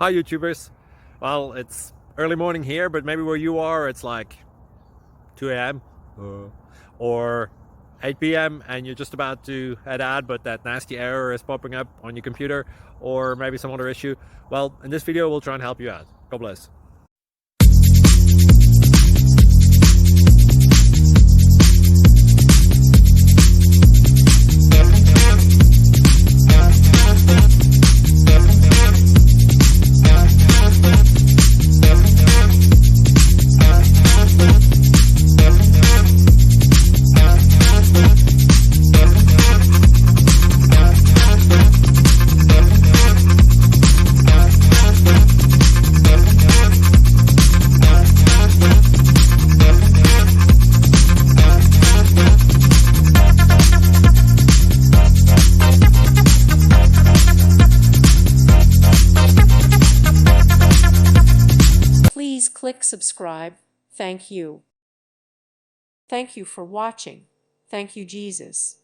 Hi YouTubers. Well, it's early morning here, but maybe where you are it's like 2 a.m. or 8 p.m. and you're just about to head out, but that nasty error is popping up on your computer, or maybe some other issue. Well, in this video we'll try and help you out. God bless. Please click subscribe. Thank you. Thank you for watching. Thank you, Jesus.